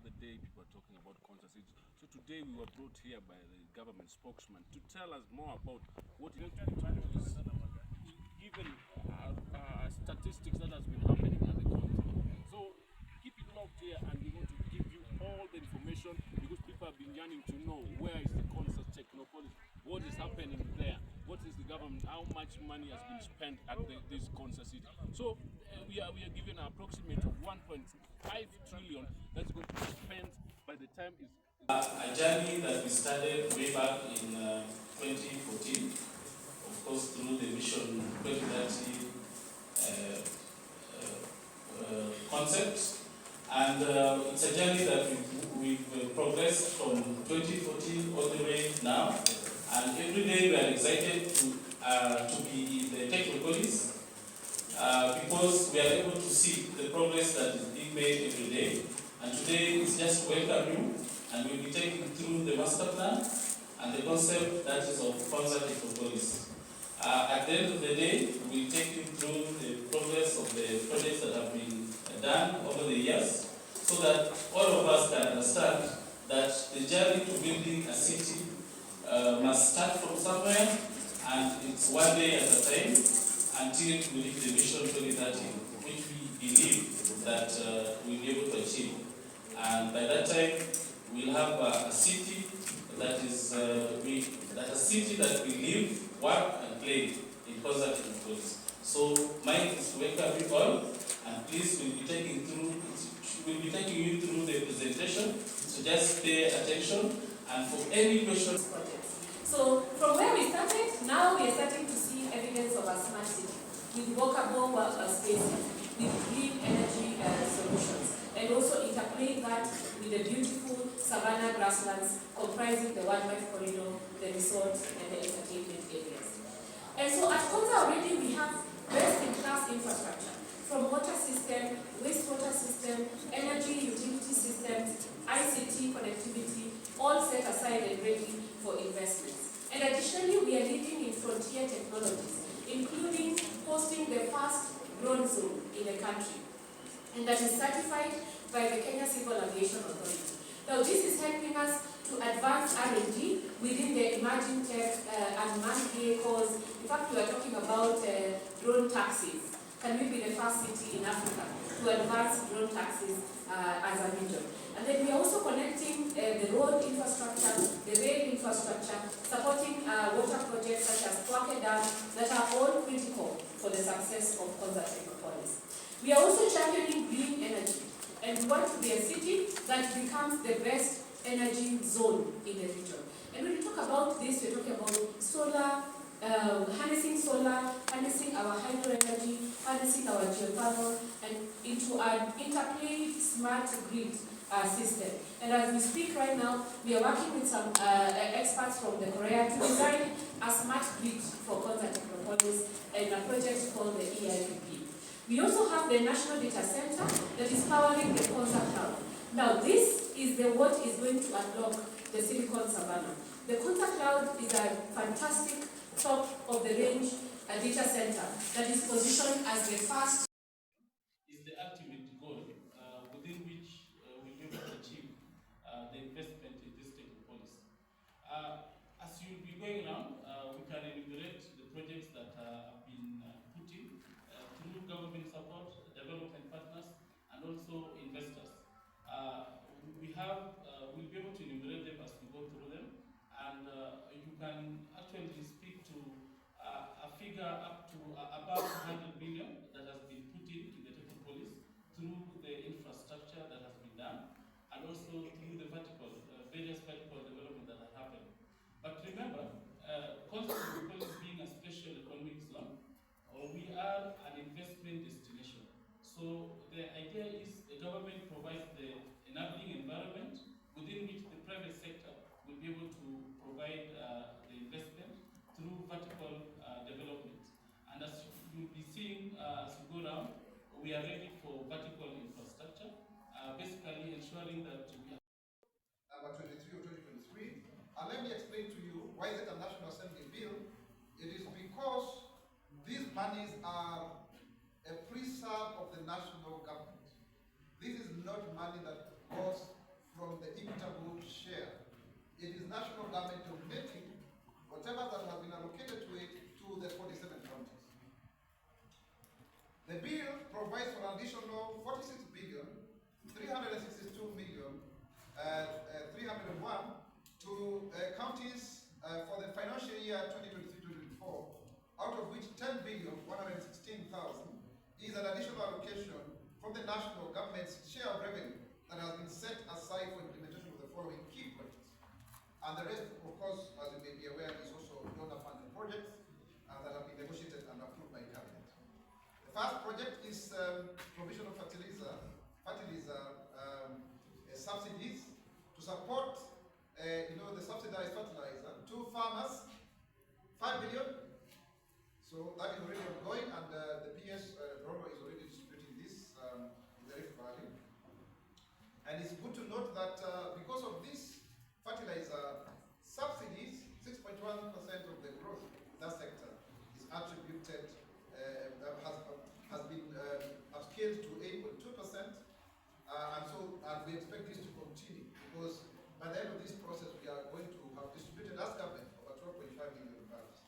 other day people are talking about Konza City. So today we were brought here by the government spokesman to tell us more about what is given statistics that has been happening at the Konza. So keep it locked here, and we want to give you all the information because people have been yearning to know where is the Konza Technopolis, what is happening there, what is the government, how much money has been spent at this Konza City. So we are given an approximate of 1.5 trillion that's going to be spent by the time is a journey that we started way back in 2014, of course through the Vision 2030 concept, and it's a journey that we've progressed from 2014 all the way now, and every day we are excited to be in the Technopolis because we are able to see the progress that is being made every day. And today is just to welcome you, and we'll be taking through the master plan and the concept that is of Konza Technopolis. At the end of the day, we'll take you through the progress of the projects that have been done over the years, so that all of us can understand that the journey to building a city must start from somewhere, and it's one day at a time until we reach the Vision 2030, which we believe that we'll be able to achieve. And by that time, we'll have a city that is a city that we live, work, and play in Konza Technopolis. So, Mike is to welcome you all, and please we'll be taking you through the presentation. So just pay attention, and for any questions. So from where we started, now we are starting to see evidence of a smart city with walkable spaces, with clean energy solutions, and also interplaying that with the beautiful savanna grasslands comprising the wildlife corridor, the resort, and the entertainment areas. And so at Konza already we have best-in-class infrastructure, from water system, wastewater system, energy utility systems, ICT connectivity, all set aside and ready for investments. And additionally, we are leading in frontier technologies, including hosting the first drone zone in the country, and that is certified by the Kenya Civil Aviation Authority. Now, this is helping us to advance R&D within the emerging tech unmanned vehicles. In fact, we are talking about drone taxis. Can we be the first city in Africa to advance drone taxis as a region? And then we are also connecting the road infrastructure, the rail infrastructure, supporting water projects such as Twake Dam that are all critical for the success of Konza Technopolis. We are also championing green energy, and we want to be a city that becomes the best energy zone in the region. And when we talk about this, we're talking about solar, harnessing our hydro energy, harnessing our geothermal, and into an interplay smart grid system. And as we speak right now, we are working with some experts from the Korea to design a smart grid for Konza Technopolis and a project called the EIPP. We also have the National Data Center that is powering the Konza Cloud. Now this is what is going to unlock the Silicon Savannah. The Konza Cloud is a fantastic top of the range data center that is positioned as the first. Is the ultimate goal within which we'll be able to achieve the investment in this Technopolis. As you'll be going around, we can enumerate the projects that have been put in through government support, development partners, and also investors. We'll be able to enumerate them as we go through them, and you can actually speak to a figure up to about 100 billion that has been put in the Technopolis through the infrastructure that has been done, and also through the various vertical development that have happened. But remember, Konza Technopolis being a special economic zone, we are an investment destination. So the idea is the government provides the enabling environment within which the private sector will be able to provide the investment through vertical development. And as you'll be seeing 301 to counties for the financial year 2023-2024, out of which 10,116,000 is an additional allocation from the national government's share of revenue that has been set aside for implementation of the following key projects. And the rest, of course, as you may be aware, is also donor-funded projects that have been negotiated and approved by Cabinet. The first project is provision of fertilizer subsidies to support, the subsidized fertilizer to farmers, 5 billion. So that is already ongoing, and the PS Rolo is already distributing this in the Rift Valley. And it's good to note that because of this fertilizer subsidies, 6.1% of the growth in that sector is attributed, has been upscaled to 8.2%, and we expect this to continue, because by the end of this process we are going to have distributed as government over 12.5 million barrels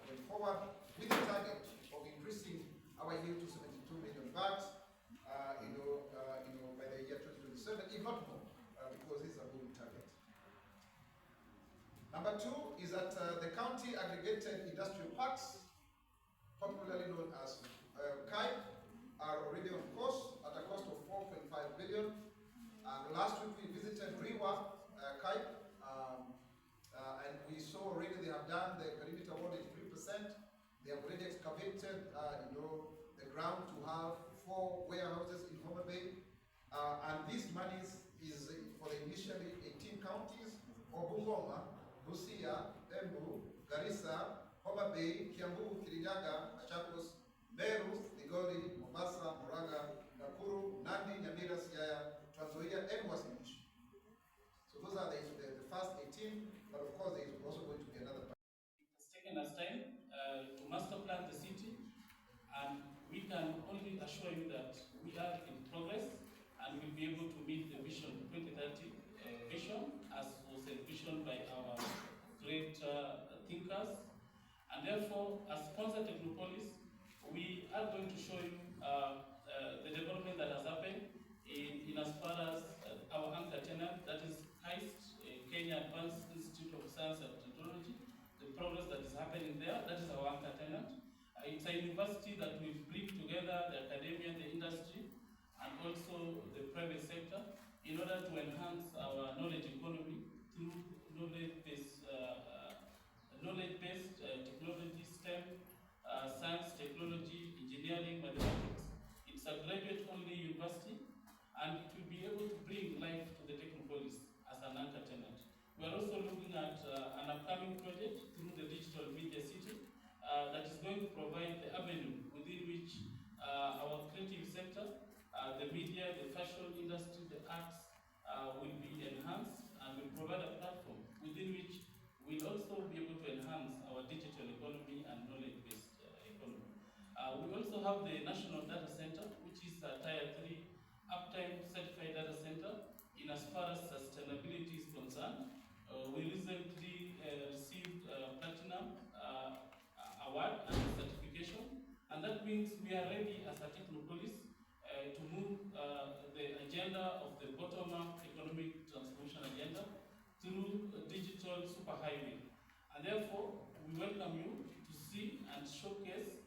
going forward, with the target of increasing our yield to 72 million bags, by the year 2027, if not more, because this is a moving target. Number two is that the county aggregated industrial parks, popularly known as CAIP, are already on course at a cost of 4.5 billion. And last week we visited Riwa, CAIP, and we saw already they have done the perimeter wall is 3%. They have already excavated, the ground to have 4 warehouses in Homa Bay. And these monies is for the initially 18 counties: Obungoma, Busia, Embu, Garissa, Homa Bay, Kiambu, Kirinyaga, Machakos, Meru, Migori, Mombasa, Murang'a, Nakuru, Nandi, Nyamira, Siaya, Trans Nzoia, and Uasin Gishu. So those are the first 18, but of course there is also going to be another part. It's taken us time to master plan the city, and we can only assure you that we are in progress and we'll be able to meet the Vision 2030 vision as was envisioned by our great thinkers. And therefore, as Konza Technopolis, we are going to show you the development that has happened in as far as our anchor tenant, that is KAIST, Kenya Advanced Institute of Science and Technology, the progress that is happening there, that is our anchor tenant. It's a university that will bring together the academia, the industry, and also the private sector in order to enhance our knowledge economy through knowledge-based technology, STEM, science, technology, engineering, mathematics. It's a graduate-only university, and it will be able to bring life to the Technopolis as an anchor tenant. We are also looking at an upcoming project through the Digital Media City that is going to provide the avenue within which our creative sector, the media, the fashion industry, the arts will be enhanced, and will provide a platform within which we'll also be able to enhance our digital economy and knowledge-based economy. We also have the National Data Center, which is a Tier 3 uptime certified data center in as far as sustainability is concerned. We recently received Platinum Award and certification, and that means we are ready as a Technopolis to move the agenda of the bottom-up economic transformation agenda through a digital superhighway. And therefore, we welcome you to see and showcase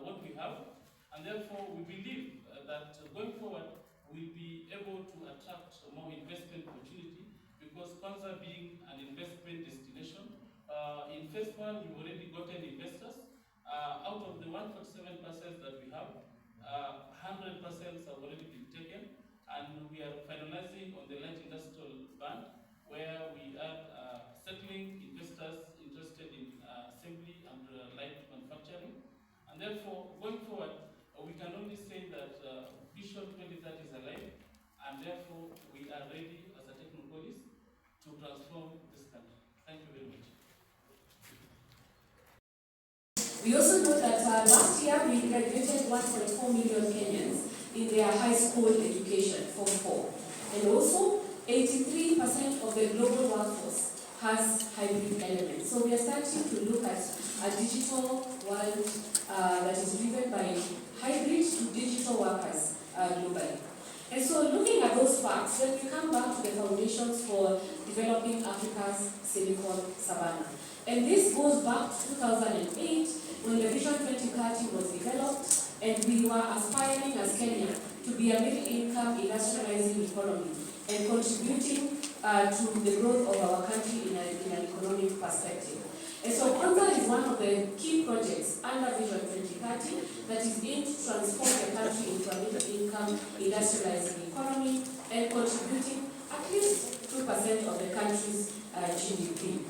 what we have, and therefore we believe that going forward we'll be able to attract more investment opportunity, because Konza being an investment destination, in phase 1 we've already gotten investors. Out of the 147 parcels that we have, 100 parcels have already been taken, and we are finalizing on the light industrial band, where we are settling investors interested in assembly and light manufacturing. And therefore, going forward, we can only say that Vision 2030 is alive, and therefore we are ready as a Technopolis to transform this country. Thank you very much. We also know that last year we graduated 1.4 million Kenyans in their high school education, Form 4. And also, 83% of the global workforce has hybrid elements. So we are starting to look at a digital world that is driven by hybrid to digital workers globally. And so looking at those facts, then we come back to the foundations for developing Africa's Silicon Savannah. And this goes back to 2008 when the Vision 2030 was developed and we were aspiring as Kenya to be a middle-income industrializing economy and contributing to the growth of our country in an economic perspective. And so Konza is one of the key projects under Vision 2030 that is aimed to transform the country into a middle-income industrializing economy and contributing at least 2% of the country's GDP.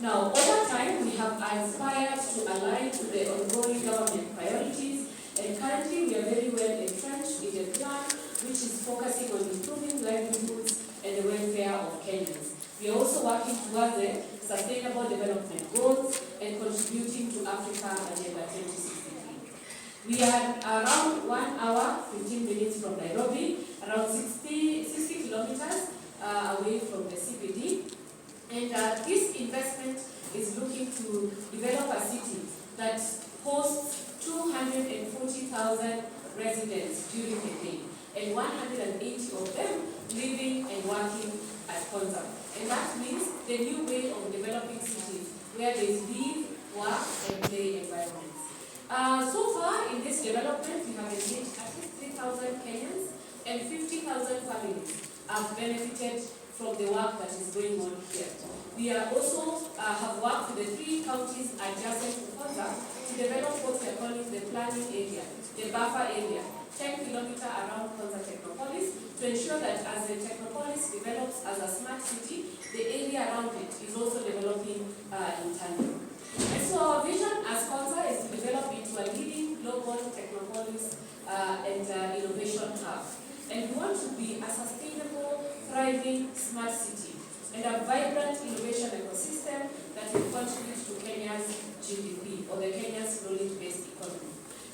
Now, over time, we have aspired to align to the ongoing government priorities, and currently we are very well entrenched in a plan which is focusing on improving livelihoods and the welfare of Kenyans. We are also working towards the Sustainable Development Goals and contributing to Africa Agenda 2063. We are around 1 hour, 15 minutes from Nairobi, around 60 kilometers away from the CBD. And this investment is looking to develop a city that hosts 240,000 residents during the day, and 180 of them living and working at Konza. And that means the new way of developing cities where there is live, work, and play environments. So far in this development, we have engaged at least 3,000 Kenyans and 50,000 families have benefited from the work that is going on here. We are also have worked with the 3 counties adjacent to Konza to develop what we are calling the planning area, the buffer area, 10 kilometers around Konza Technopolis, to ensure that as the Technopolis develops as a smart city, the area around it is also developing in tandem. And so our vision as Konza is to develop into a leading global Technopolis and innovation hub. And we want to be a sustainable, thriving, smart city and a vibrant innovation ecosystem that will contribute to Kenya's GDP, or the Kenya's knowledge-based economy.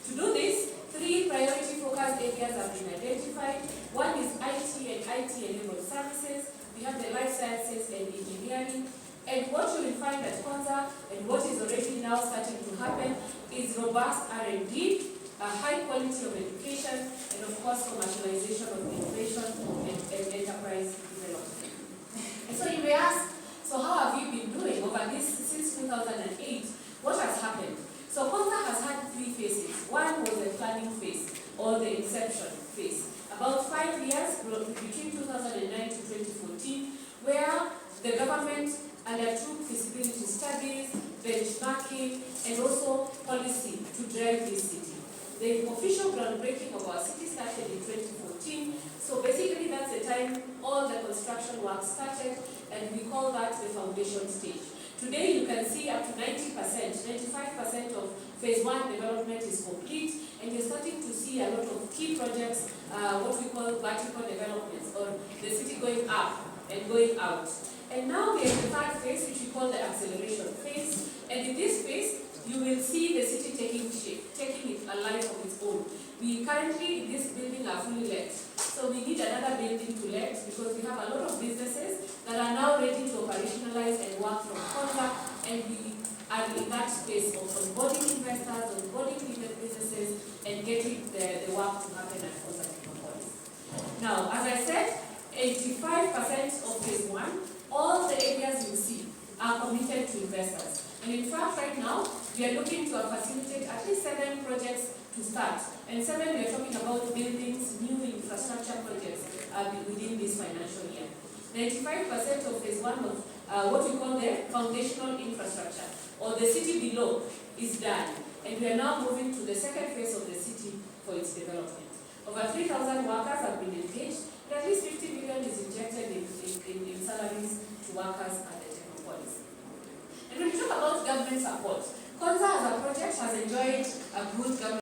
To do this, 3 priority focus areas have been identified. One is IT and IT-enabled services. We have the life sciences and engineering. And what you will find at Konza, and what is already now starting to happen, is robust R&D, a high quality of education, and of course commercialization of innovation and enterprise development. And so you may ask, so how have you been doing over this since 2008? What has happened? So Konza has had 3 phases. One was the planning phase, or the inception phase. About 5 years, between 2009 to 2014, where the government undertook feasibility studies, benchmarking, and also policy to drive this city. The official groundbreaking of our city started in 2014, so basically that's the time all the construction work started, and we call that the foundation stage. Today you can see up to 90%, 95% of phase 1 development is complete, and you're starting to see a lot of key projects, what we call vertical developments, or the city going up and going out. And now we are in the 3rd phase, which we call the acceleration phase, and in this phase, you will see the city taking shape, taking it a life of its own. We currently, in this building, are fully let. So we need another building to let, because we have a lot of businesses that are now ready to operationalize and work from Konza, and we are in that space of onboarding investors, onboarding businesses, and getting the work to happen at Konza Technopolis. Now, as I said, 85% of phase 1, all the areas you see are committed to investors. And in fact, right now, we are looking to facilitate at least 7 projects to start. And 7, we are talking about buildings, new infrastructure projects within this financial year. 95% of phase 1 of what we call the foundational infrastructure, or the city below, is done. And we are now moving to the 2nd phase of the city for its development. Over 3,000 workers have been engaged, and at least 50 million is injected in salaries to workers at the Technopolis. And when we talk about government support, Konza as a project has enjoyed a good government